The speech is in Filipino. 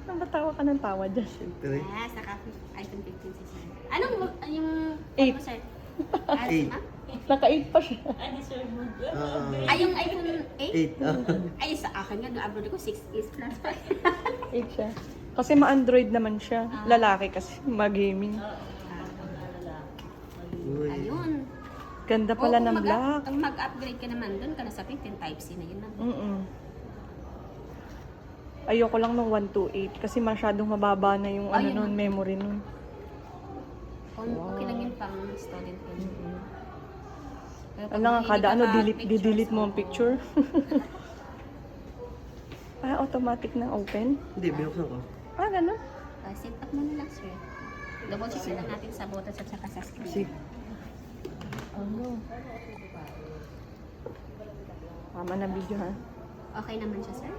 Nabatawa ka ng tawa dyan. Siyempre. Yes, naka-iPhone 15 si sir. Anong yung Eight. phone mo, sir? Eight. Ma'am? Naka-8 pa siya. Ay, yung iPhone 8? 8. Ay, sa akin nga, nung upload ko, 6 plus pa. 8 siya. Kasi ma-Android naman siya. Lalaki kasi, mag-gaming. Uy. Ayun. Ganda pala Oo, ng kung black. Kung mag-upgrade ka naman doon, ka na sa 15 Type-C na yun, ma'am. Ayoko lang ng 128 kasi masyadong mababa na yung Ayun. nun, memory nun. Okay lang yun pang student ko. Pero pag Ano nga, mahilig kada ka ano, mag-pictures, delete mo ang oo. picture. Automatic na open? Hindi, binuksan ko. Ganun? Set up mo na lang, sir. Double check na natin sa butas at saka sa screen. Kasi, tama na video ha. Okay naman siya, sir?